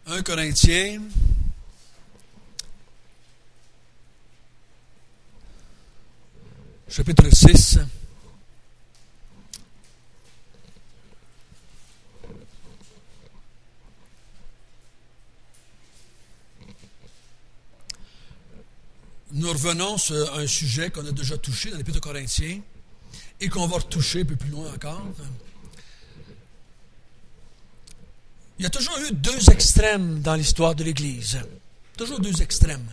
1 Corinthiens, chapitre 6. Nous revenons sur un sujet qu'on a déjà touché dans l'Épître aux Corinthiens et qu'on va retoucher un peu plus loin encore. Il y a toujours eu deux extrêmes dans l'histoire de l'Église. Toujours deux extrêmes.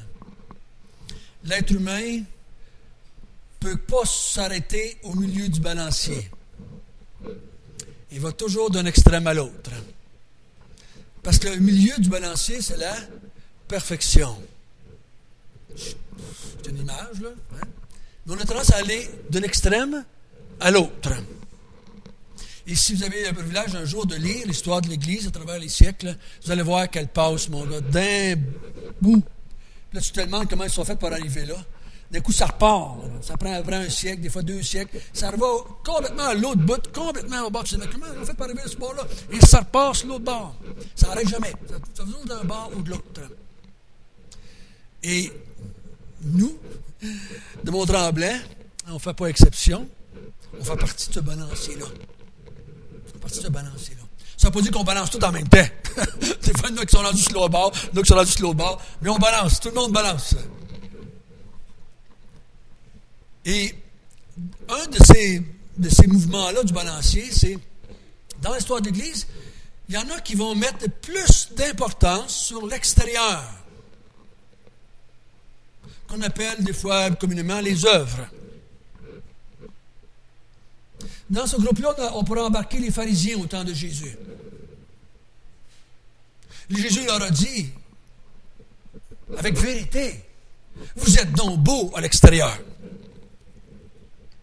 L'être humain ne peut pas s'arrêter au milieu du balancier. Il va toujours d'un extrême à l'autre. Parce que le milieu du balancier, c'est la perfection. C'est une image, là. Hein? Mais on a tendance à aller d'un extrême à l'autre. Et si vous avez le privilège un jour de lire l'histoire de l'Église à travers les siècles, vous allez voir qu'elle passe, mon gars, d'un bout. Là, tu te demandes comment ils sont faits pour arriver là. D'un coup, ça repart. Ça prend un siècle, des fois 2 siècles. Ça va complètement à l'autre bout, complètement au bord. Tu te dis, comment ils ont fait pour arriver à ce bord-là? Et ça repart sur l'autre bord. Ça n'arrête jamais. Ça va d'un bord ou de l'autre. Et nous, de Mont-Tremblant, on ne fait pas exception. On fait partie de ce balancier-là. Ça ne veut pas dire qu'on balance tout en même temps. Des fois, il y en a qui sont rendus sur l'autre bord, il y en a qui sont rendus sur l'autre bord, mais on balance, tout le monde balance. Et un de ces mouvements-là du balancier, c'est, dans l'histoire de l'Église, il y en a qui vont mettre plus d'importance sur l'extérieur, qu'on appelle des fois communément les œuvres. Dans ce groupe-là, on pourrait embarquer les pharisiens au temps de Jésus. Jésus leur a dit, avec vérité, vous êtes donc beaux à l'extérieur.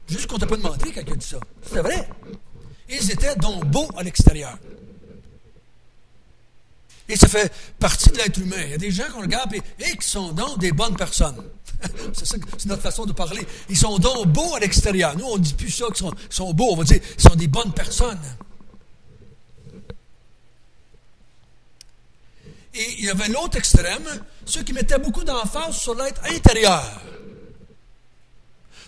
Juste qu'on ne t'a pas demandé quand il a dit ça. C'était vrai. Ils étaient donc beaux à l'extérieur. Et ça fait partie de l'être humain. Il y a des gens qu'on regarde et qui sont donc des bonnes personnes. C'est notre façon de parler. Ils sont donc beaux à l'extérieur. Nous, on ne dit plus ça, qu'ils sont beaux. On va dire qu'ils sont des bonnes personnes. Et il y avait l'autre extrême, ceux qui mettaient beaucoup d'emphase sur l'être intérieur.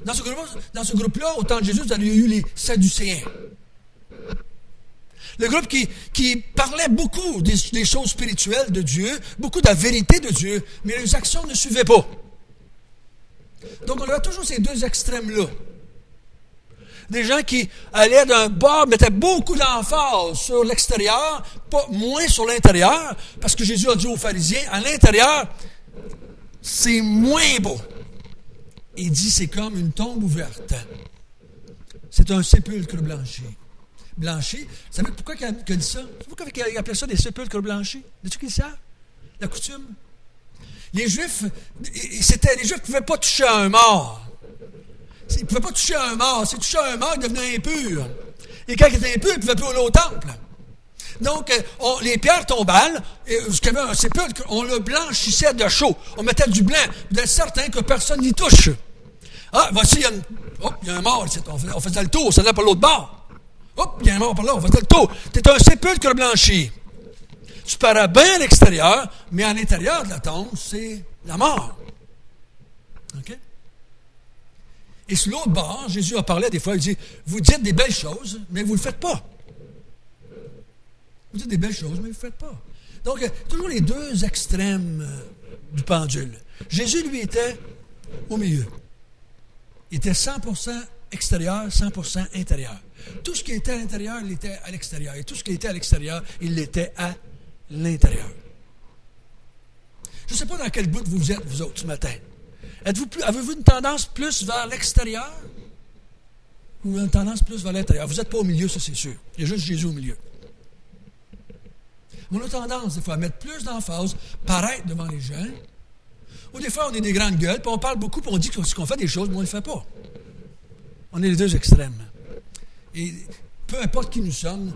Dans ce groupe-là, au temps de Jésus, vous avez eu les Sadducéens. Le groupe qui parlait beaucoup des choses spirituelles de Dieu, beaucoup de la vérité de Dieu, mais les actions ne suivaient pas. Donc, on avait toujours ces deux extrêmes-là. Des gens qui allaient d'un bord, mettaient beaucoup d'emphase sur l'extérieur, pas moins sur l'intérieur, parce que Jésus a dit aux pharisiens, à l'intérieur, c'est moins beau. Il dit, c'est comme une tombe ouverte. C'est un sépulcre blanchi. Blanchi, vous savez pourquoi il a dit ça? Vous savez pourquoi il appelait ça des sépulcres blanchis? Sais-tu qu'ils savent? La coutume? Les Juifs ne pouvaient pas toucher à un mort. Ils ne pouvaient pas toucher à un mort. S'ils touchaient à un mort, ils devenaient impurs. Et quand ils étaient impurs, ils ne pouvaient plus aller au temple. Donc, les pierres tombales, jusqu'à un sépulcre, on le blanchissait de chaud. On mettait du blanc, d'être certain que personne n'y touche. Ah, voici, il y a un mort ici. On faisait le tour, ça allait par l'autre bord. Hop, il y a un mort par là, on faisait le tour. C'est un sépulcre blanchi. Tu parais bien à l'extérieur, mais à l'intérieur de la tombe, c'est la mort. OK? Et sur l'autre bord, Jésus a parlé des fois, il dit, vous dites des belles choses, mais vous ne le faites pas. Vous dites des belles choses, mais vous ne le faites pas. Donc, toujours les deux extrêmes du pendule. Jésus, lui, était au milieu. Il était 100% extérieur, 100% intérieur. Tout ce qui était à l'intérieur, il était à l'extérieur. Et tout ce qui était à l'extérieur, il l'était à l'intérieur. Je ne sais pas dans quel bout vous êtes, vous autres, ce matin. Avez-vous une tendance plus vers l'extérieur ou une tendance plus vers l'intérieur? Vous n'êtes pas au milieu, ça c'est sûr. Il y a juste Jésus au milieu. On a tendance, des fois, à mettre plus d'emphase, paraître devant les gens. Ou des fois, on est des grandes gueules, puis on parle beaucoup, puis on dit qu'on fait des choses, mais on ne le fait pas. On est les deux extrêmes. Et peu importe qui nous sommes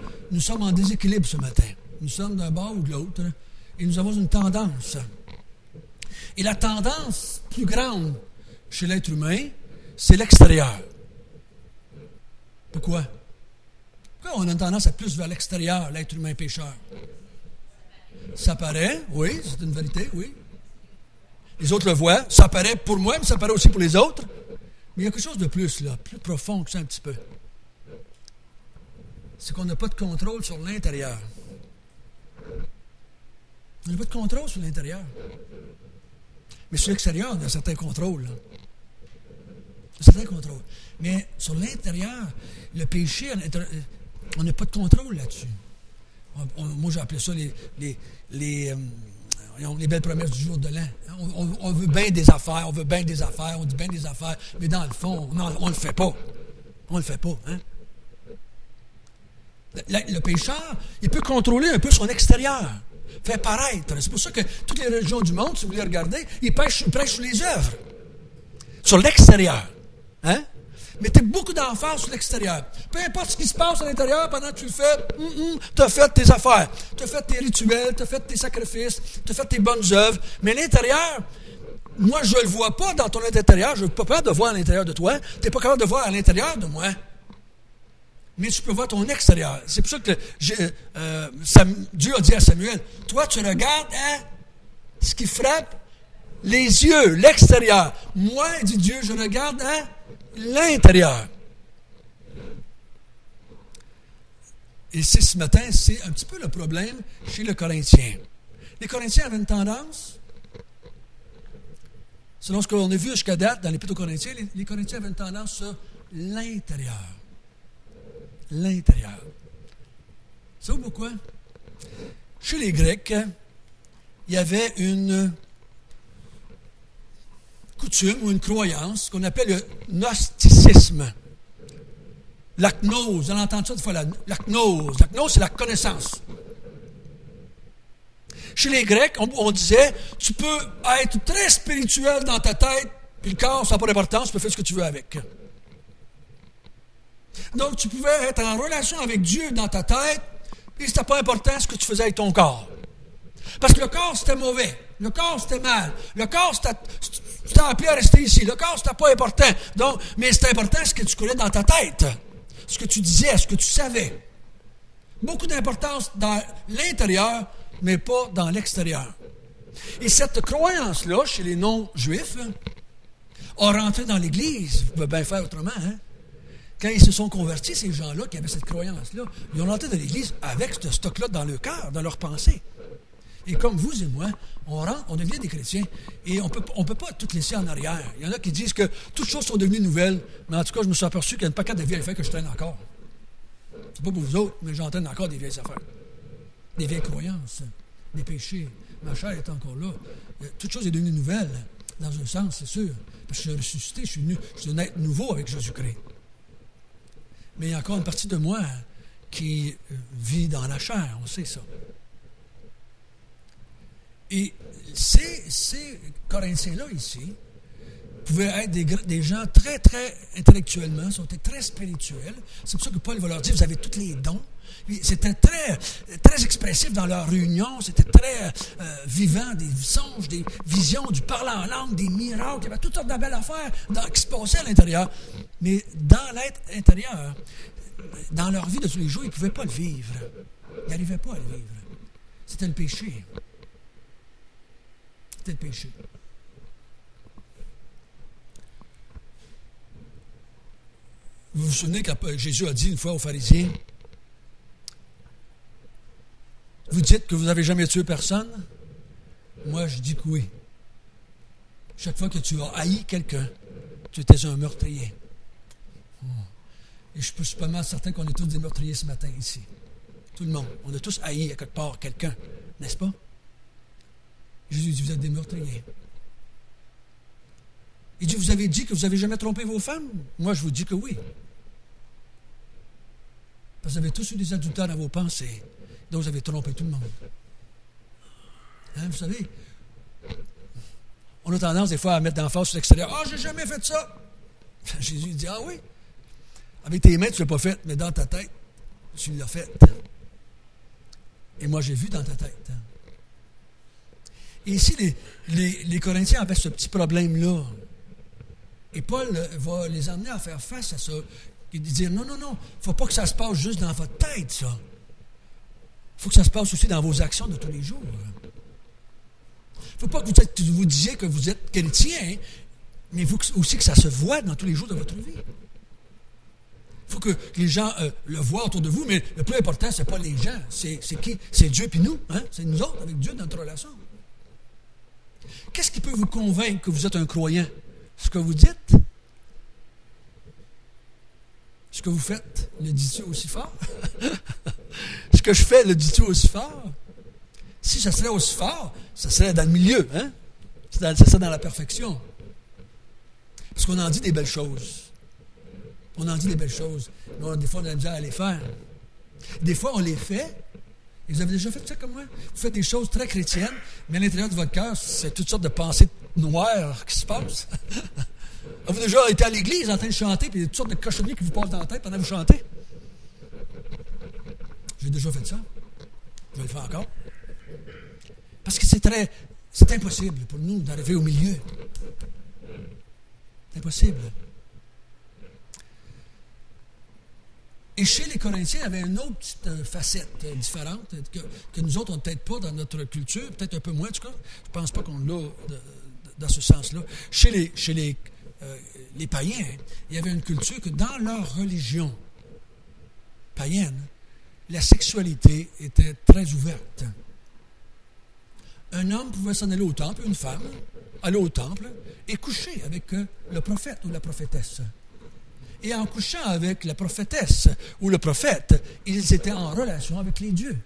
en déséquilibre ce matin. Nous sommes d'un bord ou de l'autre, et nous avons une tendance. Et la tendance plus grande chez l'être humain, c'est l'extérieur. Pourquoi? Pourquoi on a une tendance à plus vers l'extérieur, l'être humain pécheur? Ça paraît, oui, c'est une vérité, oui. Les autres le voient, ça paraît pour moi, mais ça paraît aussi pour les autres. Mais il y a quelque chose de plus, là, plus profond que ça un petit peu. C'est qu'on n'a pas de contrôle sur l'intérieur. On n'a pas de contrôle sur l'intérieur. Mais sur l'extérieur, on a un certain contrôle. Là. Un certain contrôle. Mais sur l'intérieur, le péché, on n'a pas de contrôle là-dessus. Moi, j'ai appelé ça les belles promesses du jour de l'an. On veut bien des affaires, on dit bien des affaires, mais dans le fond, on ne le fait pas. On ne le fait pas. Hein? Le pécheur, il peut contrôler un peu son extérieur. Fait paraître. C'est pour ça que toutes les religions du monde, si vous voulez regarder, ils prêchent sur les œuvres. Sur l'extérieur. Hein? Mettez beaucoup d'emphase sur l'extérieur. Peu importe ce qui se passe à l'intérieur, pendant que tu le fais, tu as fait tes affaires. Tu as fait tes rituels, tu as fait tes sacrifices, tu as fait tes bonnes œuvres. Mais à l'intérieur, moi, je ne le vois pas dans ton intérieur. Je n'ai pas capable de voir à l'intérieur de toi. Tu n'es pas capable de voir à l'intérieur de moi. Mais tu peux voir ton extérieur. C'est pour ça que Dieu a dit à Samuel, toi, tu regardes ce qui frappe les yeux, l'extérieur. Moi, dit Dieu, je regarde l'intérieur. Et ce matin, c'est un petit peu le problème chez le Corinthien. Les Corinthiens avaient une tendance, selon ce qu'on a vu jusqu'à date dans l'Épître aux Corinthiens, les Corinthiens avaient une tendance sur l'intérieur. L'intérieur. Savez-vous pourquoi? Chez les Grecs, il y avait une coutume ou une croyance qu'on appelle le gnosticisme. L'aknose, vous allez entendre ça des fois, l'aknose. L'aknose, c'est la connaissance. Chez les Grecs, on disait, tu peux être très spirituel dans ta tête, puis le corps, ça n'a pas d'importance, tu peux faire ce que tu veux avec. Donc, tu pouvais être en relation avec Dieu dans ta tête, et c'était pas important ce que tu faisais avec ton corps. Parce que le corps, c'était mauvais. Le corps, c'était mal. Le corps, c'était appelé à rester ici. Le corps, c'était pas important. Donc, mais c'était important ce que tu connais dans ta tête. Ce que tu disais, ce que tu savais. Beaucoup d'importance dans l'intérieur, mais pas dans l'extérieur. Et cette croyance-là, chez les non-juifs, a rentré dans l'Église. Vous pouvez bien faire autrement, hein? Quand ils se sont convertis, ces gens-là qui avaient cette croyance-là, ils ont rentré dans l'Église avec ce stock-là dans leur cœur, dans leur pensée. Et comme vous et moi, on devient des chrétiens et on peut pas tout laisser en arrière. Il y en a qui disent que toutes choses sont devenues nouvelles, mais en tout cas, je me suis aperçu qu'il y a une paquette de vieilles affaires que je traîne encore. C'est pas pour vous autres, mais j'entraîne encore des vieilles affaires. Des vieilles croyances, des péchés. Ma chair est encore là. Toute chose est devenue nouvelle, dans un sens, c'est sûr. Parce que je suis ressuscité, je suis un être nouveau avec Jésus-Christ. Mais il y a encore une partie de moi qui vit dans la chair, on sait ça. Et ces Corinthiens-là ici pouvaient être des gens très, très intellectuellement, sont très spirituels. C'est pour ça que Paul va leur dire, vous avez tous les dons. C'était très, très expressif dans leur réunion, c'était très vivant, des songes, des visions, du parler en langue, des miracles, il y avait toutes sortes de belles affaires qui se passaient à l'intérieur. Mais dans l'être intérieur, dans leur vie de tous les jours, ils ne pouvaient pas le vivre. Ils n'arrivaient pas à le vivre. C'était le péché. C'était le péché. Vous vous souvenez quand Jésus a dit une fois aux pharisiens, vous dites que vous n'avez jamais tué personne? Moi, je dis que oui. Chaque fois que tu as haï quelqu'un, tu étais un meurtrier. Et je suis pas mal certain qu'on est tous des meurtriers ce matin ici. Tout le monde. On a tous haï à quelque part quelqu'un, n'est-ce pas? Jésus dit, vous êtes des meurtriers. Il dit, vous avez dit que vous n'avez jamais trompé vos femmes? Moi, je vous dis que oui. Parce que vous avez tous eu des adultères dans vos pensées. Donc, vous avez trompé tout le monde. Hein, vous savez, on a tendance des fois à mettre d'emphase sur l'extérieur. « Ah, j'ai jamais fait ça! » Jésus dit, « Ah oui? Avec tes mains, tu ne l'as pas fait, mais dans ta tête, tu l'as fait. Et moi, j'ai vu dans ta tête. » Et ici, les Corinthiens avaient ce petit problème-là. Et Paul va les amener à faire face à ça. Et dire, non, il ne faut pas que ça se passe juste dans votre tête, ça. Il faut que ça se passe aussi dans vos actions de tous les jours. Il ne faut pas que vous disiez que vous êtes chrétien, mais il faut aussi que ça se voit dans tous les jours de votre vie. Il faut que les gens le voient autour de vous, mais le plus important, ce n'est pas les gens, c'est qui? C'est Dieu puis nous. Hein? C'est nous autres, avec Dieu, dans notre relation. Qu'est-ce qui peut vous convaincre que vous êtes un croyant? Ce que vous dites? Ce que vous faites, le dis-tu aussi fort? Ce que je fais, le dis-tu aussi fort? Si ça serait aussi fort, ça serait dans le milieu. Hein? Ça serait dans la perfection. Parce qu'on en dit des belles choses. On en dit des belles choses. Mais des fois, on a déjà à les faire. Des fois, on les fait. Et vous avez déjà fait ça comme moi? Vous faites des choses très chrétiennes, mais à l'intérieur de votre cœur, c'est toutes sortes de pensées noires qui se passent. Avez-vous déjà été à l'église en train de chanter, puis il y a toutes sortes de cochonneries qui vous passent dans la tête pendant que vous chantez? J'ai déjà fait ça. Je vais le faire encore. Parce que c'est impossible pour nous d'arriver au milieu. C'est impossible. Et chez les Corinthiens, il y avait une autre petite facette différente que nous autres, on n'a peut-être pas dans notre culture, peut-être un peu moins en tout cas. Je ne pense pas qu'on l'a dans ce sens-là. Chez les païens, il y avait une culture que dans leur religion païenne, la sexualité était très ouverte. Un homme pouvait s'en aller au temple, une femme, aller au temple et coucher avec le prophète ou la prophétesse. Et en couchant avec la prophétesse ou le prophète, ils étaient en relation avec les dieux.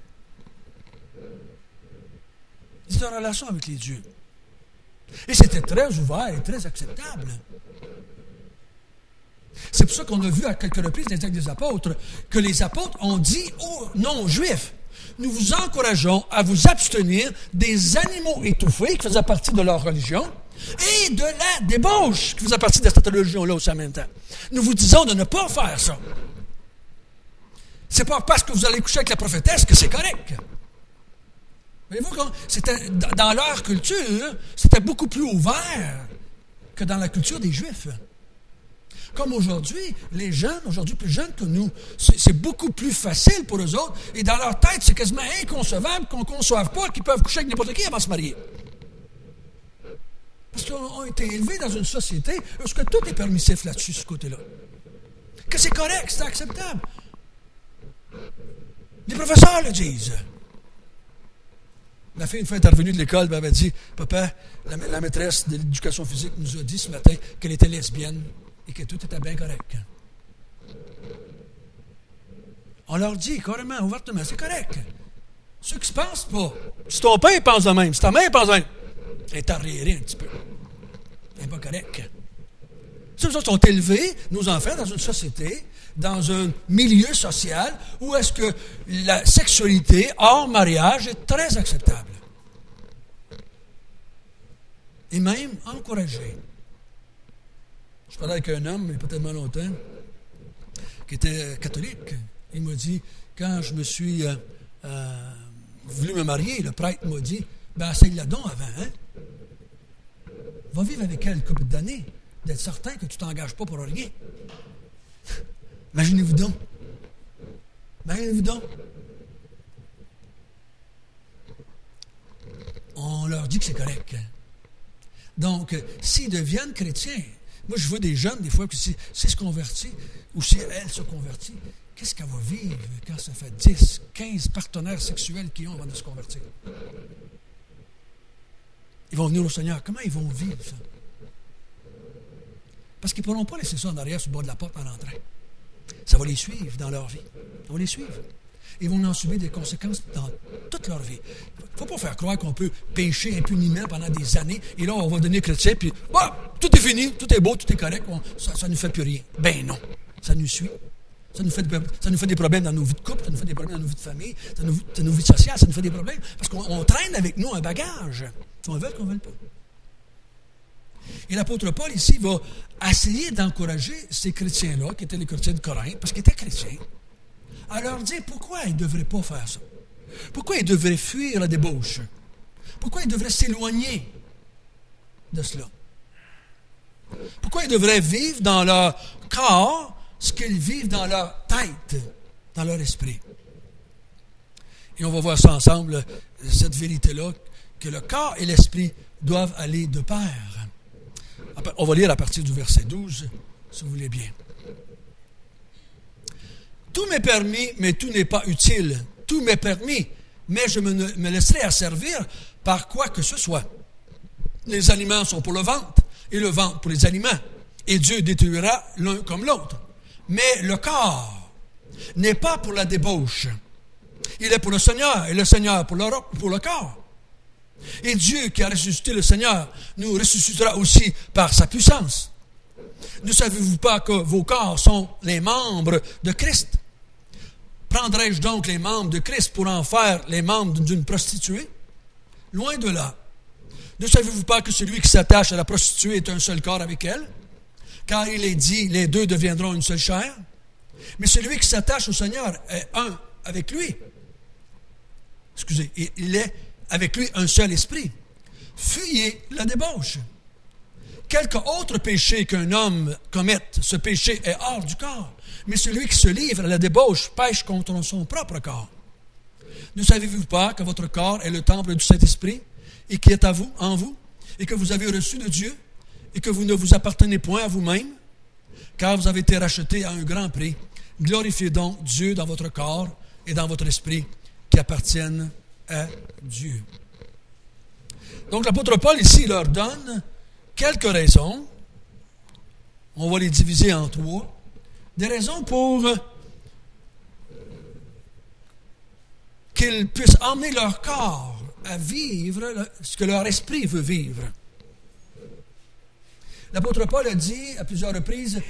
Ils étaient en relation avec les dieux. Et c'était très ouvert et très acceptable. C'est pour ça qu'on a vu à quelques reprises dans les Actes des Apôtres que les apôtres ont dit aux non-juifs: nous vous encourageons à vous abstenir des animaux étouffés qui faisaient partie de leur religion et de la débauche qui faisait partie de cette religion-là aussi en même temps. Nous vous disons de ne pas faire ça. C'est pas parce que vous allez coucher avec la prophétesse que c'est correct. Voyez-vous, c'était, dans leur culture, c'était beaucoup plus ouvert que dans la culture des Juifs. Comme aujourd'hui, les jeunes, aujourd'hui plus jeunes que nous, c'est beaucoup plus facile pour eux autres, et dans leur tête, c'est quasiment inconcevable qu'on ne conçoive pas qu'ils peuvent coucher avec n'importe qui avant de se marier. Parce qu'ils ont été élevés dans une société où tout est permissif là-dessus, ce côté-là. Que c'est correct, c'est acceptable. Les professeurs le disent. La fille, une fois intervenue de l'école, m'avait dit: papa, la maîtresse de l'éducation physique nous a dit ce matin qu'elle était lesbienne et que tout était bien correct. On leur dit carrément, ouvertement, c'est correct. Ceux qui ne se pensent pas. Si ton père pense de même, si ta mère pense de même, elle est arriérée un petit peu. Elle n'est pas correct. Ceux qui sont élevés, nos enfants, dans une société, dans un milieu social où est-ce que la sexualité hors mariage est très acceptable. Et même encouragée. Je parlais avec un homme, il n'y a pas tellement longtemps, qui était catholique. Il m'a dit, quand je me suis voulu me marier, le prêtre m'a dit: ben essaye-la donc avant, hein? Va vivre avec elle une couple d'années, d'être certain que tu ne t'engages pas pour rien. Imaginez-vous donc. Imaginez-vous donc. On leur dit que c'est correct. Donc, s'ils deviennent chrétiens, moi je vois des jeunes, des fois, que s'ils se convertissent, ou si elle se convertit, qu'est-ce qu'elle va vivre quand ça fait 10, 15 partenaires sexuels qu'ils ont avant de se convertir? Ils vont venir au Seigneur. Comment ils vont vivre ça? Parce qu'ils ne pourront pas laisser ça en arrière sur le bord de la porte en entrant. Ça va les suivre dans leur vie. Ça va les suivre. Ils vont en subir des conséquences dans toute leur vie. Il ne faut pas faire croire qu'on peut pécher impuniment pendant des années, et là, on va devenir chrétien, puis tout est fini, tout est beau, tout est correct, ça ne nous fait plus rien. Ben non, ça nous suit. Ça nous fait des problèmes dans nos vies de couple, ça nous fait des problèmes dans nos vies de famille, dans nos vies sociales, ça nous fait des problèmes, parce qu'on traîne avec nous un bagage, qu'on veut qu'on ne veut pas. Et l'apôtre Paul, ici, va essayer d'encourager ces chrétiens-là, qui étaient les chrétiens de Corinthe, parce qu'ils étaient chrétiens, à leur dire pourquoi ils ne devraient pas faire ça. Pourquoi ils devraient fuir la débauche. Pourquoi ils devraient s'éloigner de cela. Pourquoi ils devraient vivre dans leur corps ce qu'ils vivent dans leur tête, dans leur esprit. Et on va voir ça ensemble, cette vérité-là, que le corps et l'esprit doivent aller de pair. On va lire à partir du verset 12, si vous voulez bien. Tout m'est permis, mais tout n'est pas utile. Tout m'est permis, mais je me laisserai asservir par quoi que ce soit. Les aliments sont pour le ventre, et le ventre pour les aliments. Et Dieu détruira l'un comme l'autre. Mais le corps n'est pas pour la débauche. Il est pour le Seigneur, et le Seigneur pour le corps. Et Dieu qui a ressuscité le Seigneur nous ressuscitera aussi par sa puissance. Ne savez-vous pas que vos corps sont les membres de Christ? Prendrais-je donc les membres de Christ pour en faire les membres d'une prostituée? Loin de là. Ne savez-vous pas que celui qui s'attache à la prostituée est un seul corps avec elle? Car il est dit, les deux deviendront une seule chair. Mais celui qui s'attache au Seigneur est un avec lui. Excusez, il est avec lui un seul esprit. Fuyez la débauche. Quelque autre péché qu'un homme commette, ce péché est hors du corps. Mais celui qui se livre à la débauche pêche contre son propre corps. Ne savez-vous pas que votre corps est le temple du Saint-Esprit et qui est à vous, en vous, et que vous avez reçu de Dieu, et que vous ne vous appartenez point à vous-même, car vous avez été rachetés à un grand prix. Glorifiez donc Dieu dans votre corps et dans votre esprit qui appartiennent à Dieu. Donc l'apôtre Paul ici leur donne quelques raisons. On va les diviser en trois. Des raisons pour qu'ils puissent emmener leur corps à vivre ce que leur esprit veut vivre. L'apôtre Paul a dit à plusieurs reprises,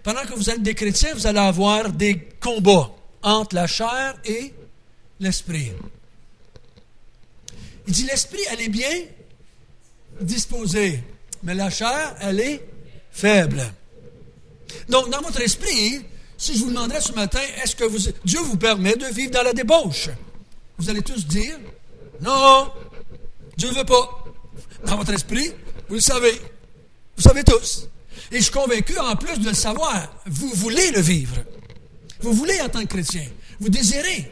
pendant que vous êtes des chrétiens, vous allez avoir des combats entre la chair et l'esprit. Il dit, l'esprit, elle est bien disposée, mais la chair, elle est faible. Donc, dans votre esprit, si je vous demanderais ce matin, est-ce que Dieu vous permet de vivre dans la débauche? Vous allez tous dire, non, Dieu ne veut pas. Dans votre esprit, vous le savez. Vous savez tous. Et je suis convaincu, en plus de le savoir, vous voulez le vivre. Vous voulez en tant que chrétien. Vous désirez.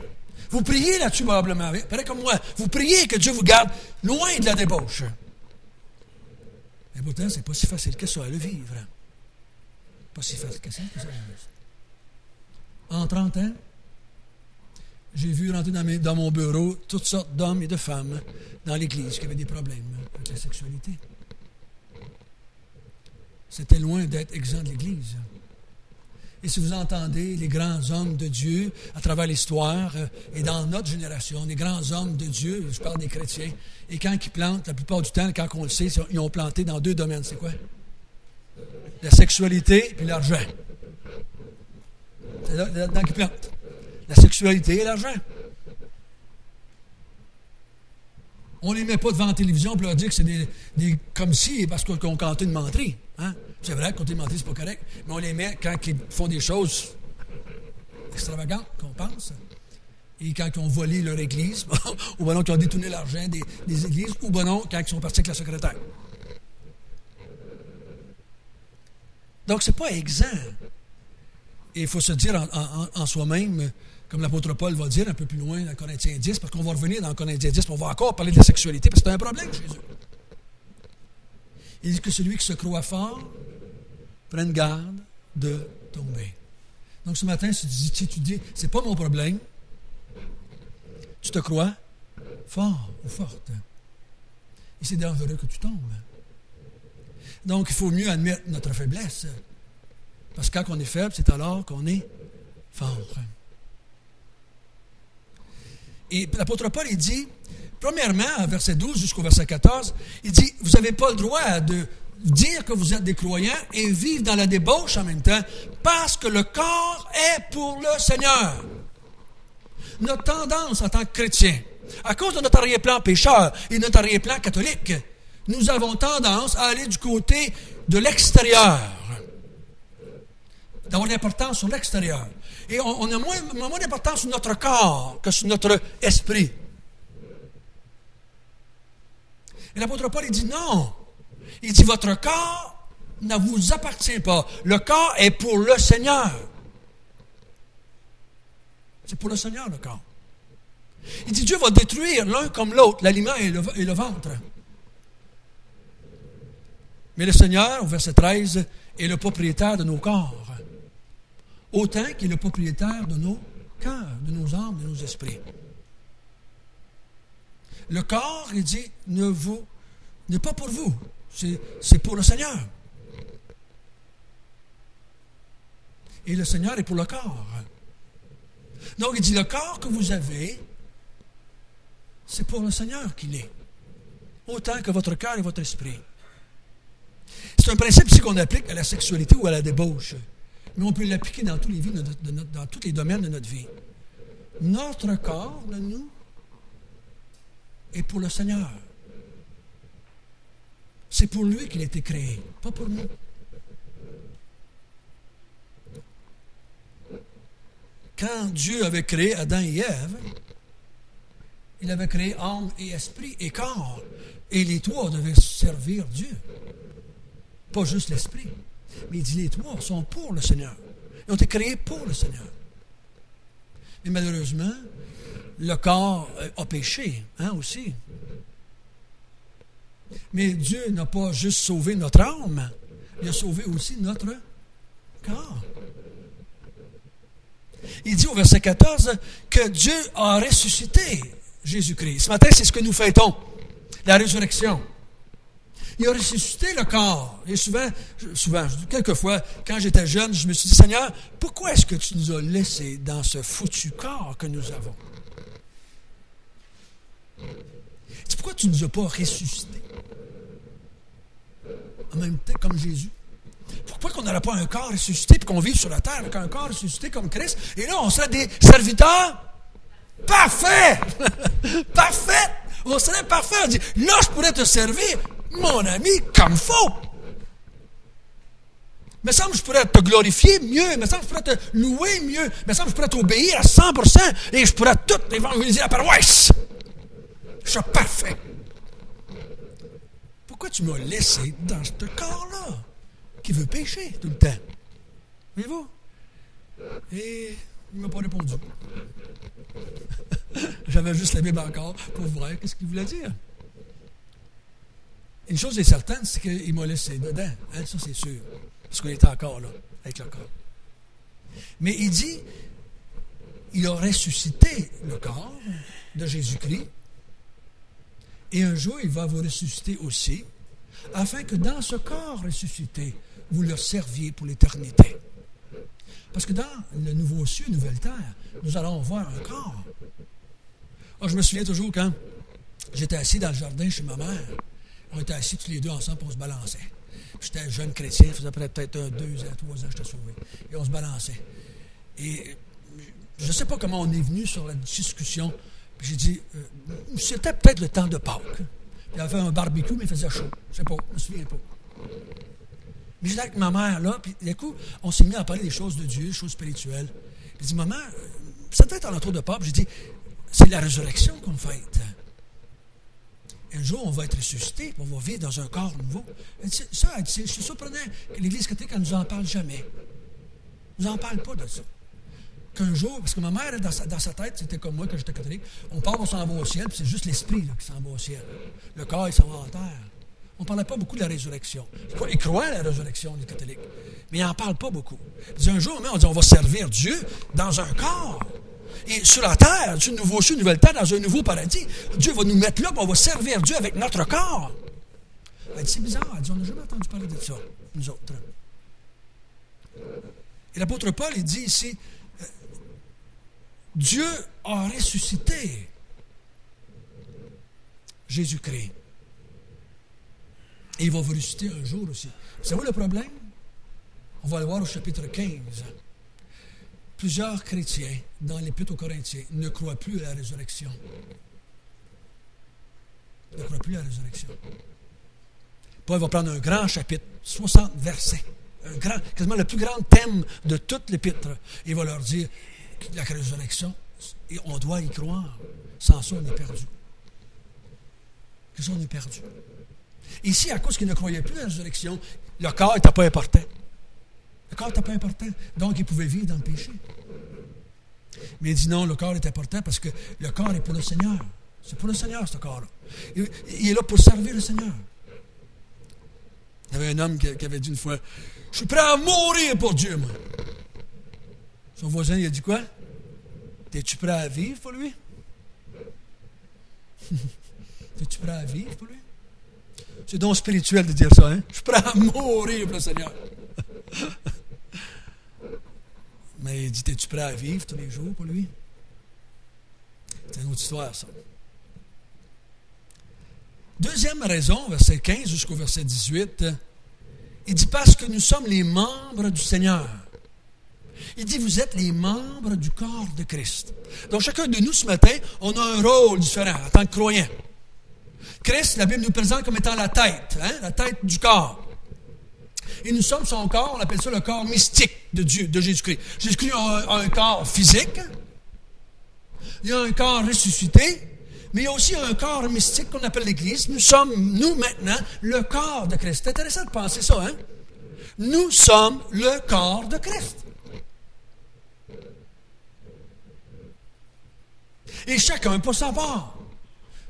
Vous priez là-dessus probablement. Pareil comme moi. Vous priez que Dieu vous garde loin de la débauche. Mais pourtant, c'est pas si facile que ça, le vivre. Pas si facile que ça. En 30 ans, j'ai vu rentrer dans mon bureau toutes sortes d'hommes et de femmes dans l'Église qui avaient des problèmes avec la sexualité. C'était loin d'être exempt de l'Église. Et si vous entendez les grands hommes de Dieu à travers l'histoire et dans notre génération, les grands hommes de Dieu, je parle des chrétiens, et quand ils plantent, la plupart du temps, quand on le sait, ils ont planté dans deux domaines. C'est quoi? La sexualité et l'argent. C'est là-dedans qu'ils plantent. La sexualité et l'argent. On ne les met pas devant la télévision pour leur dire que c'est des comme si, parce qu'on comptait une menterie. Hein? C'est vrai que compter une menterie, c'est pas correct. Mais on les met quand ils font des choses extravagantes, qu'on pense. Et quand ils ont volé leur église, ou bien non, qu'ils ont détourné l'argent des églises, ou bien non, quand ils sont partis avec la secrétaire. Donc, c'est pas exempt. Et il faut se dire en soi-même, comme l'apôtre Paul va dire un peu plus loin dans Corinthiens 10, parce qu'on va revenir dans Corinthiens 10, on va encore parler de la sexualité, parce que c'est un problème chez eux. Il dit que celui qui se croit fort prenne garde de tomber. Donc ce matin, si tu dis, c'est pas mon problème, tu te crois fort ou forte. Et c'est dangereux que tu tombes. Donc il faut mieux admettre notre faiblesse. Parce que quand on est faible, c'est alors qu'on est fort. Et l'apôtre Paul, il dit, premièrement, verset 12 jusqu'au verset 14, il dit, vous n'avez pas le droit de dire que vous êtes des croyants et vivre dans la débauche en même temps, parce que le corps est pour le Seigneur. Notre tendance en tant que chrétiens, à cause de notre arrière-plan pécheur et notre arrière-plan catholique, nous avons tendance à aller du côté de l'extérieur, d'avoir l'importance sur l'extérieur. Et on a moins d'importance sur notre corps que sur notre esprit. Et l'apôtre Paul, il dit non. Il dit, votre corps ne vous appartient pas. Le corps est pour le Seigneur. C'est pour le Seigneur, le corps. Il dit Dieu va détruire l'un comme l'autre, l'aliment et le ventre. Mais le Seigneur, au verset 13, est le propriétaire de nos corps, autant qu'il est le propriétaire de nos cœurs, de nos âmes, de nos esprits. Le corps, il dit, n'est pas pour vous, c'est pour le Seigneur. Et le Seigneur est pour le corps. Donc, il dit, le corps que vous avez, c'est pour le Seigneur qu'il est, autant que votre cœur et votre esprit. C'est un principe ici qu'on applique à la sexualité ou à la débauche, mais on peut l'appliquer dans tous les domaines de notre vie. Notre corps, nous, est pour le Seigneur. C'est pour lui qu'il a été créé, pas pour nous. Quand Dieu avait créé Adam et Ève, il avait créé âme et esprit et corps. Et les trois devaient servir Dieu. Pas juste l'esprit. Mais il dit les trois sont pour le Seigneur. Ils ont été créés pour le Seigneur. Mais malheureusement, le corps a péché, aussi. Mais Dieu n'a pas juste sauvé notre âme, il a sauvé aussi notre corps. Il dit au verset 14 que Dieu a ressuscité Jésus-Christ. Ce matin, c'est ce que nous fêtons, la résurrection. Il a ressuscité le corps. Et souvent, quelquefois, quand j'étais jeune, je me suis dit, Seigneur, pourquoi est-ce que tu nous as laissés dans ce foutu corps que nous avons? C'est pourquoi tu ne nous as pas ressuscités? En même temps, comme Jésus. Pourquoi qu'on n'aurait pas un corps ressuscité et qu'on vive sur la terre avec un corps ressuscité comme Christ? Et là, on serait des serviteurs parfaits! Parfaits! On serait parfaits. On dit, là, je pourrais te servir, mon ami, comme faut. Il me semble que je pourrais te glorifier mieux. Il me semble que je pourrais te louer mieux. Il me semble que je pourrais t'obéir à 100% et je pourrais tout évangéliser la paroisse. Je suis parfait. Pourquoi tu m'as laissé dans ce corps-là qui veut pécher tout le temps? Voyez-vous? Et il ne m'a pas répondu. J'avais juste la Bible encore pour voir qu'est-ce qu'il voulait dire. Une chose est certaine, c'est qu'il m'a laissé dedans. Ça, c'est sûr. Parce qu'on était encore là, avec le corps. Mais il dit, il a ressuscité le corps de Jésus-Christ. Et un jour, il va vous ressusciter aussi, afin que dans ce corps ressuscité, vous le serviez pour l'éternité. Parce que dans le nouveau ciel, nouvelle terre, nous allons voir un corps. Je me souviens toujours quand j'étais assis dans le jardin chez ma mère, on était assis tous les deux ensemble et on se balançait. J'étais un jeune chrétien, ça faisait peut-être 2 ans, 3 ans que j'étais sauvé. Et on se balançait. Et je ne sais pas comment on est venu sur la discussion. Puis j'ai dit, c'était peut-être le temps de Pâques. Il y avait un barbecue, mais il faisait chaud. Je ne sais pas, je ne me souviens pas. Mais j'étais avec ma mère là, puis d'un coup, on s'est mis à parler des choses de Dieu, des choses spirituelles. Puis j'ai dit, maman, ça devait être en l'entour de Pâques. J'ai dit, c'est la résurrection qu'on fête. Un jour, on va être ressuscité, on va vivre dans un corps nouveau. Elle dit, ça, je suis surprenant que l'Église catholique, elle ne nous en parle jamais. Elle ne nous en parle pas de ça. Qu'un jour, parce que ma mère, dans sa tête, c'était comme moi quand j'étais catholique, on part, on s'en va au ciel, puis c'est juste l'esprit là, qui s'en va au ciel. Le corps, il s'en va en terre. On ne parlait pas beaucoup de la résurrection. Ils croient à la résurrection, les catholiques, mais ils n'en parlent pas beaucoup. Puis un jour, on dit, on va servir Dieu dans un corps. Et sur la terre, sur une nouvelle terre, dans un nouveau paradis, Dieu va nous mettre là, puis on va servir Dieu avec notre corps. Elle dit, c'est bizarre. Elle dit, on n'a jamais entendu parler de ça, nous autres. Et l'apôtre Paul, il dit ici, Dieu a ressuscité Jésus-Christ. Et il va vous ressusciter un jour aussi. Vous savez le problème? On va le voir au chapitre 15. Plusieurs chrétiens, dans l'Épître aux Corinthiens, ne croient plus à la résurrection. Ne croient plus à la résurrection. Paul va prendre un grand chapitre, 60 versets, quasiment le plus grand thème de toute l'Épître. Il va leur dire la résurrection, et on doit y croire. Sans ça, on est perdu. Sans ça, on est perdu. Ici, à cause qu'ils ne croyaient plus à la résurrection, le corps n'était pas important. Le corps n'était pas important. Donc, ils pouvaient vivre dans le péché. Mais il dit non, le corps est important parce que le corps est pour le Seigneur. C'est pour le Seigneur, ce corps-là. Il est là pour servir le Seigneur. Il y avait un homme qui avait dit une fois, « Je suis prêt à mourir pour Dieu, moi. » Son voisin, il a dit quoi? « Es-tu prêt à vivre pour lui? » Es-tu prêt à vivre pour lui? C'est donc spirituel de dire ça, hein? Je suis prêt à mourir pour le Seigneur. Mais il dit, es-tu prêt à vivre tous les jours pour lui? C'est une autre histoire, ça. Deuxième raison, verset 15 jusqu'au verset 18, il dit, parce que nous sommes les membres du Seigneur. Il dit, vous êtes les membres du corps de Christ. Donc, chacun de nous, ce matin, on a un rôle différent en tant que croyant. Christ, la Bible nous présente comme étant la tête, hein, la tête du corps. Et nous sommes son corps, on appelle ça le corps mystique de Dieu, de Jésus-Christ. Jésus-Christ a un corps physique, il a un corps ressuscité, mais il y a aussi un corps mystique qu'on appelle l'Église. Nous sommes, nous maintenant, le corps de Christ. C'est intéressant de penser ça, hein? Nous sommes le corps de Christ. Et chacun pour sa part.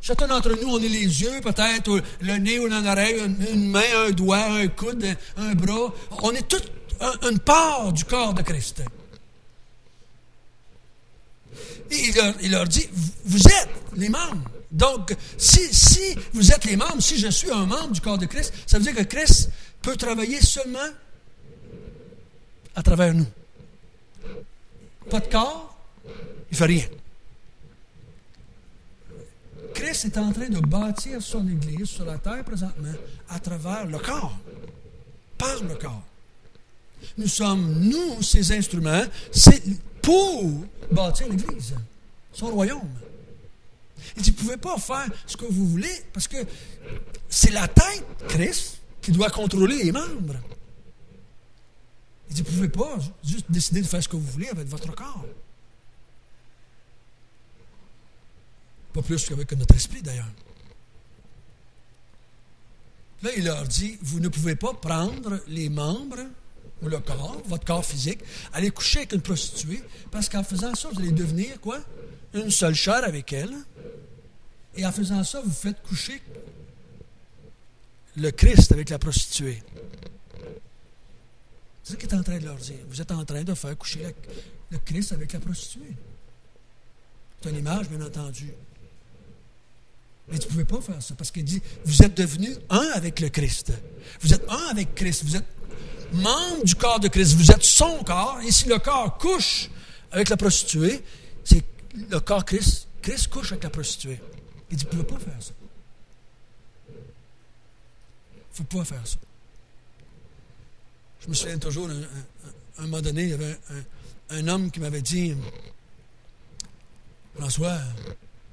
Chacun d'entre nous, on est les yeux, peut-être, le nez ou l'oreille, une main, un doigt, un coude, un bras. On est toute une part du corps de Christ. Et il leur dit, vous êtes les membres. Donc, si vous êtes les membres, si je suis un membre du corps de Christ, ça veut dire que Christ peut travailler seulement à travers nous. Pas de corps, il ne fait rien. Christ est en train de bâtir son Église sur la terre présentement à travers le corps, par le corps. Nous sommes, nous, ses instruments, c'est pour bâtir l'Église, son royaume. Il dit, vous ne pouvez pas faire ce que vous voulez, parce que c'est la tête, Christ, qui doit contrôler les membres. Il dit, vous ne pouvez pas juste décider de faire ce que vous voulez avec votre corps. Pas plus qu'avec notre esprit, d'ailleurs. Là, il leur dit, vous ne pouvez pas prendre les membres ou le corps, votre corps physique, aller coucher avec une prostituée, parce qu'en faisant ça, vous allez devenir, quoi? Une seule chair avec elle. Et en faisant ça, vous faites coucher le Christ avec la prostituée. C'est ce qu'il est en train de leur dire. Vous êtes en train de faire coucher le Christ avec la prostituée. C'est une image, bien entendu. Mais tu ne pouvais pas faire ça, parce qu'il dit, vous êtes devenus un avec le Christ. Vous êtes un avec Christ. Vous êtes membre du corps de Christ. Vous êtes son corps. Et si le corps couche avec la prostituée, c'est le corps Christ. Christ couche avec la prostituée. Il dit, vous ne pouvez pas faire ça. Il ne faut pas faire ça. Je me souviens toujours, un moment donné, il y avait un homme qui m'avait dit, François,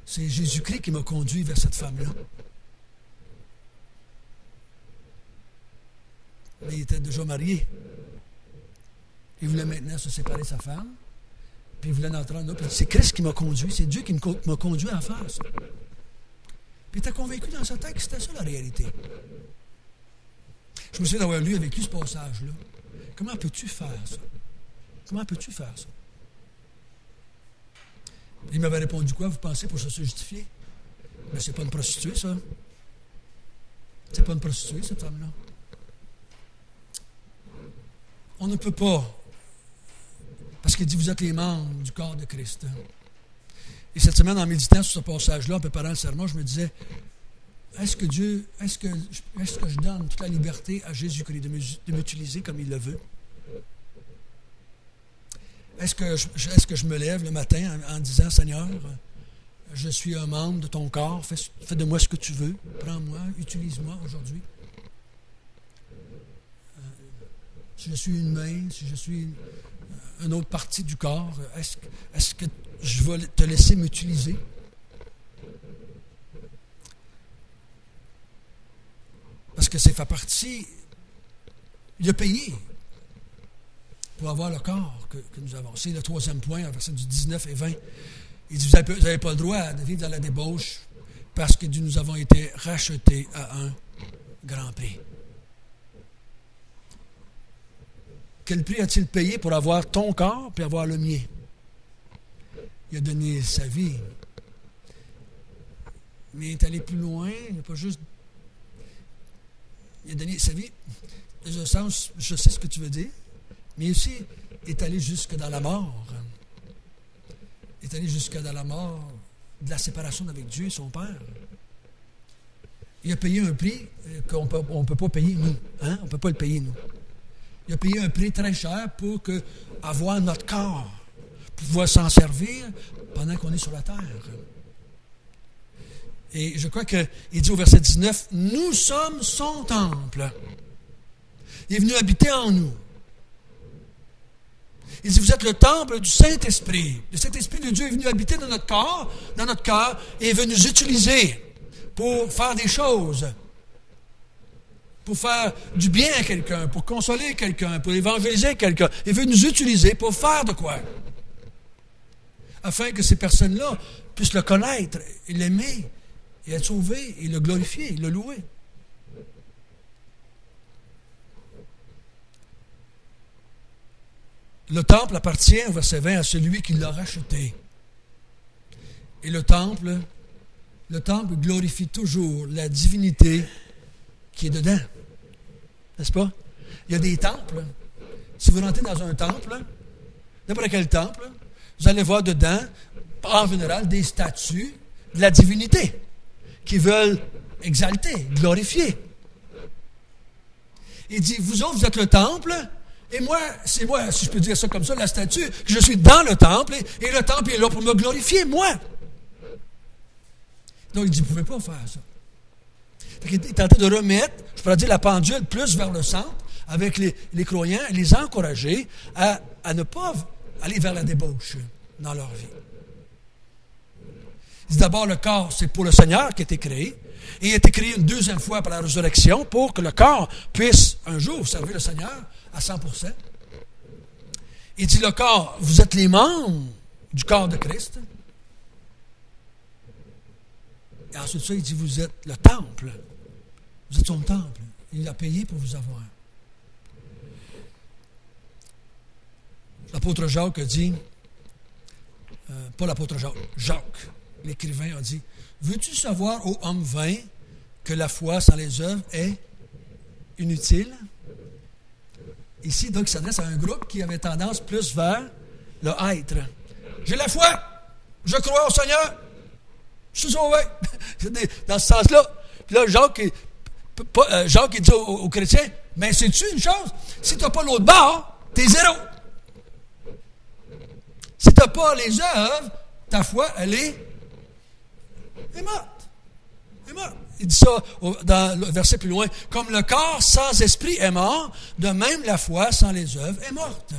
c'est Jésus-Christ qui m'a conduit vers cette femme-là. Mais il était déjà marié. Il voulait maintenant se séparer de sa femme. Puis il voulait en entrer un autre. C'est Christ qui m'a conduit. C'est Dieu qui m'a conduit à faire ça. Puis il était convaincu dans sa tête que c'était ça la réalité. Je me souviens d'avoir lu et vécu ce passage-là. Comment peux-tu faire ça? Comment peux-tu faire ça? Il m'avait répondu quoi, vous pensez, pour se justifier? Mais c'est pas une prostituée, ça. C'est pas une prostituée, cette femme-là. On ne peut pas, parce qu'il dit, vous êtes les membres du corps de Christ. Et cette semaine, en méditant sur ce passage-là, en préparant le sermon, je me disais, est-ce que je donne toute la liberté à Jésus-Christ de m'utiliser comme il le veut? Est-ce que je me lève le matin en disant, Seigneur, je suis un membre de ton corps, fais de moi ce que tu veux, prends-moi, utilise-moi aujourd'hui. Si je suis une main, si je suis une autre partie du corps, est-ce que je vais te laisser m'utiliser? Parce que ça fait partie, il a payé pour avoir le corps que nous avons. C'est le troisième point, verset du 19 et 20. Il dit, vous n'avez pas le droit de vivre dans la débauche parce que nous avons été rachetés à un grand prix. Quel prix a-t-il payé pour avoir ton corps puis avoir le mien? il a donné sa vie. Mais il est allé plus loin, il n'a pas juste... Il a donné sa vie, dans un sens, je sais ce que tu veux dire, mais aussi, il est allé jusque dans la mort. Il est allé jusque dans la mort de la séparation avec Dieu et son Père. Il a payé un prix qu'on ne peut pas payer, nous. Hein? On ne peut pas le payer, nous. Il a payé un prix très cher pour avoir notre corps, pour pouvoir s'en servir pendant qu'on est sur la terre. Et je crois qu'il dit au verset 19, « Nous sommes son temple. » Il est venu habiter en nous. Il dit, vous êtes le temple du Saint-Esprit. Le Saint-Esprit de Dieu est venu habiter dans notre corps, dans notre cœur, et est venu nous utiliser pour faire des choses, pour faire du bien à quelqu'un, pour consoler quelqu'un, pour évangéliser quelqu'un. Il veut nous utiliser pour faire de quoi? Afin que ces personnes-là puissent le connaître, et l'aimer, et être sauvées, et le glorifier, et le louer. Le temple appartient, au verset 20, à celui qui l'a racheté. Et le temple glorifie toujours la divinité qui est dedans. N'est-ce pas? Il y a des temples. Si vous rentrez dans un temple, n'importe quel temple, vous allez voir dedans, en général, des statues de la divinité qui veulent exalter, glorifier. Il dit, vous autres, vous êtes le temple. Et moi, c'est moi, si je peux dire ça comme ça, la statue, que je suis dans le temple, et le temple est là pour me glorifier, moi. Donc, il dit, vous ne pouvez pas faire ça. Il est tenté de remettre, je pourrais dire, la pendule plus vers le centre, avec les croyants, les encourager à ne pas aller vers la débauche dans leur vie. Il dit d'abord, le corps, c'est pour le Seigneur qui a été créé, et il a été créé une deuxième fois par la résurrection pour que le corps puisse un jour servir le Seigneur à 100%. Il dit, le corps, vous êtes les membres du corps de Christ. Et ensuite ça, il dit, vous êtes le temple. Vous êtes son temple. Il a payé pour vous avoir. L'apôtre Jacques a dit, pas l'apôtre Jacques, Jacques, l'écrivain a dit, veux-tu savoir, ô homme vain, que la foi sans les œuvres est inutile? Ici, donc, il s'adresse à un groupe qui avait tendance plus vers le être. J'ai la foi, je crois au Seigneur, je suis sauvé. Dans ce sens-là. Puis là, Jacques il dit aux chrétiens, mais sais-tu une chose? Si tu n'as pas l'autre bord, t'es zéro. Si tu n'as pas les œuvres, ta foi, elle est morte. Elle est morte. Il dit ça dans le verset plus loin. Comme le corps sans esprit est mort, de même la foi sans les œuvres est morte.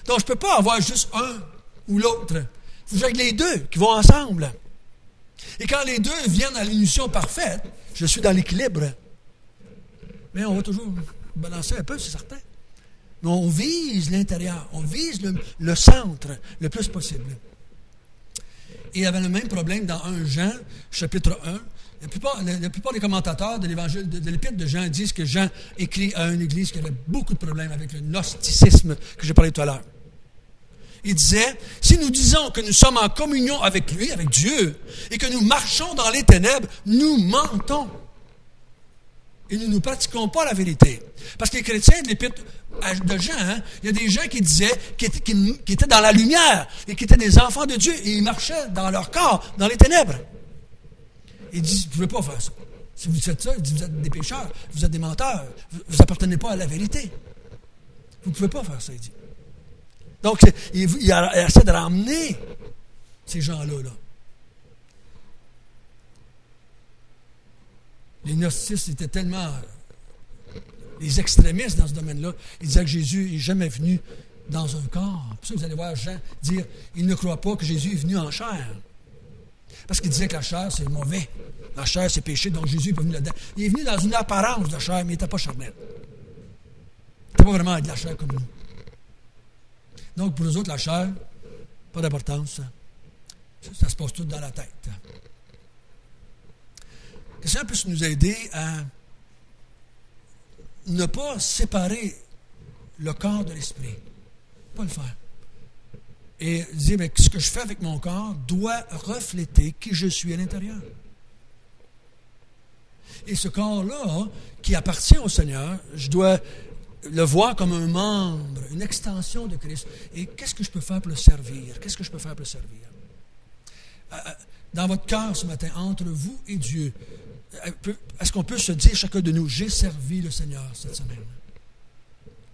Donc, je ne peux pas avoir juste un ou l'autre. Il faut que j'aille les deux qui vont ensemble. Et quand les deux viennent à l'unition parfaite, je suis dans l'équilibre. Mais on va toujours balancer un peu, c'est certain. Mais on vise l'intérieur, on vise le centre le plus possible. Et il y avait le même problème dans 1 Jean, chapitre 1. La plupart des commentateurs de l'évangile, de l'épître de Jean disent que Jean écrit à une église qui avait beaucoup de problèmes avec le gnosticisme que j'ai parlé tout à l'heure. Il disait, si nous disons que nous sommes en communion avec lui, avec Dieu, et que nous marchons dans les ténèbres, nous mentons. Et nous ne pratiquons pas la vérité. Parce que les chrétiens de l'épître de Jean, il y a des gens qui disaient, qui étaient dans la lumière, et qui étaient des enfants de Dieu, et ils marchaient dans leur corps, dans les ténèbres. Il dit, vous ne pouvez pas faire ça. Si vous faites ça, il dit, vous êtes des pécheurs, vous êtes des menteurs, vous n'appartenez pas à la vérité. Vous ne pouvez pas faire ça, il dit. Donc, il essaie de ramener ces gens-là. Là. Les gnosticistes étaient tellement... Les extrémistes dans ce domaine-là, ils disaient que Jésus n'est jamais venu dans un corps. Pour ça, vous allez voir Jean dire, il ne croit pas que Jésus est venu en chair. Parce qu'il disait que la chair, c'est mauvais. La chair, c'est péché, donc Jésus n'est pas venu là-dedans. Il est venu dans une apparence de chair, mais il n'était pas charnel. Il n'était pas vraiment de la chair comme nous. Donc, pour nous autres, la chair, pas d'importance. Ça se passe tout dans la tête. Que ça puisse nous aider à ne pas séparer le corps de l'esprit. Pas le faire. Et dire, mais ce que je fais avec mon corps doit refléter qui je suis à l'intérieur. Et ce corps-là, qui appartient au Seigneur, je dois le voir comme un membre, une extension de Christ. Et qu'est-ce que je peux faire pour le servir? Qu'est-ce que je peux faire pour le servir? Dans votre cœur ce matin, entre vous et Dieu, est-ce qu'on peut se dire chacun de nous, j'ai servi le Seigneur cette semaine?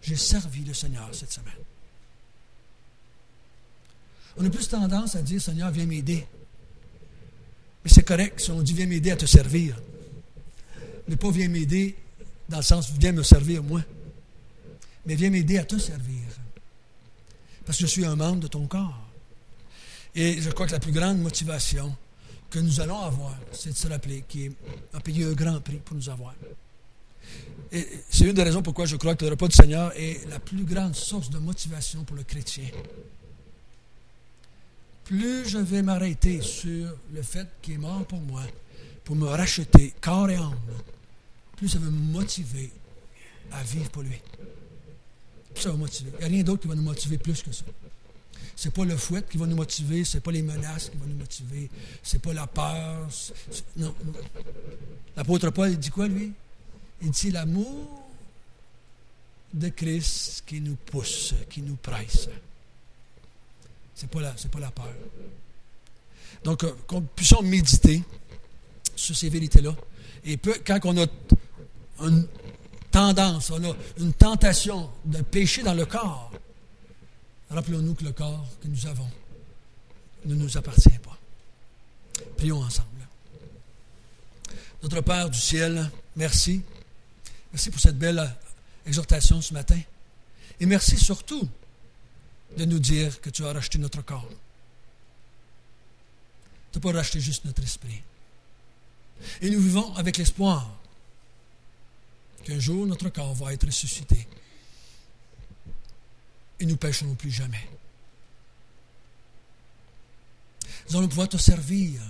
J'ai servi le Seigneur cette semaine. On a plus tendance à dire, Seigneur, viens m'aider. Mais c'est correct si on dit, viens m'aider à te servir. Mais pas viens m'aider dans le sens, viens me servir moi. Mais viens m'aider à te servir. Parce que je suis un membre de ton corps. Et je crois que la plus grande motivation que nous allons avoir, c'est de se rappeler qu'il a payé un grand prix pour nous avoir. Et c'est une des raisons pourquoi je crois que le repas du Seigneur est la plus grande source de motivation pour le chrétien. Plus je vais m'arrêter sur le fait qu'il est mort pour moi, pour me racheter corps et âme, plus ça va me motiver à vivre pour lui. Plus ça va me motiver. Il n'y a rien d'autre qui va nous motiver plus que ça. Ce n'est pas le fouet qui va nous motiver, ce n'est pas les menaces qui vont nous motiver, ce n'est pas la peur. Non. L'apôtre Paul, il dit quoi, lui? Il dit l'amour de Christ qui nous pousse, qui nous presse. C'est pas la peur. Donc, qu'on puisse méditer sur ces vérités-là. Et quand on a une tendance, on a une tentation de pécher dans le corps, rappelons-nous que le corps que nous avons ne nous appartient pas. Prions ensemble. Notre Père du ciel, merci. Merci pour cette belle exhortation ce matin. Et merci surtout de nous dire que tu as racheté notre corps. Tu n'as pas racheté juste notre esprit. Et nous vivons avec l'espoir qu'un jour notre corps va être ressuscité. Et nous ne pécherons plus jamais. Nous allons pouvoir te servir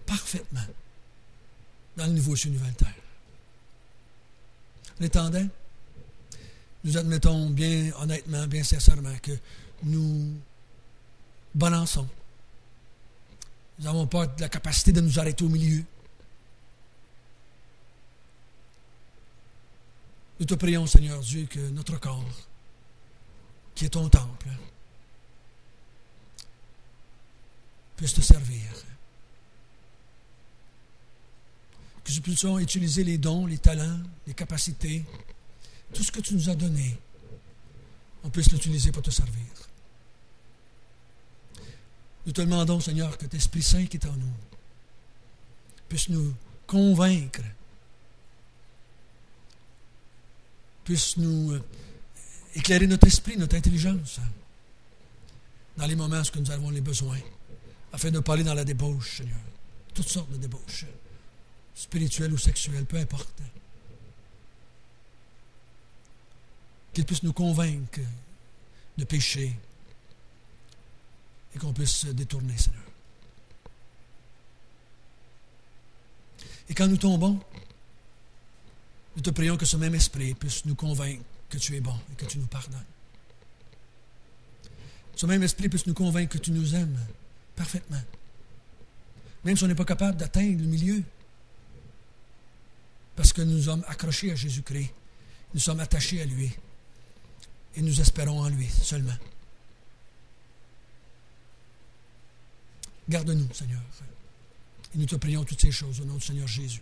parfaitement dans le nouveau ciel et nouvelle terre. En attendant, nous admettons bien honnêtement, bien sincèrement que nous balançons. Nous n'avons pas la capacité de nous arrêter au milieu. Nous te prions, Seigneur Dieu, que notre corps, qui est ton temple, puisse te servir. Que nous puissions utiliser les dons, les talents, les capacités, tout ce que tu nous as donné, on puisse l'utiliser pour te servir. Nous te demandons, Seigneur, que ton Esprit Saint qui est en nous puisse nous convaincre, puisse nous éclairer notre esprit, notre intelligence, dans les moments où nous avons les besoins, afin de parler dans la débauche, Seigneur. Toutes sortes de débauches, spirituelles ou sexuelles, peu importe. Qu'il puisse nous convaincre de pécher et qu'on puisse se détourner, Seigneur. Et quand nous tombons, nous te prions que ce même esprit puisse nous convaincre que tu es bon et que tu nous pardonnes. Ce même esprit puisse nous convaincre que tu nous aimes parfaitement. Même si on n'est pas capable d'atteindre le milieu. Parce que nous sommes accrochés à Jésus-Christ. Nous sommes attachés à lui. Et nous espérons en lui seulement. Garde-nous, Seigneur. Et nous te prions toutes ces choses au nom du Seigneur Jésus.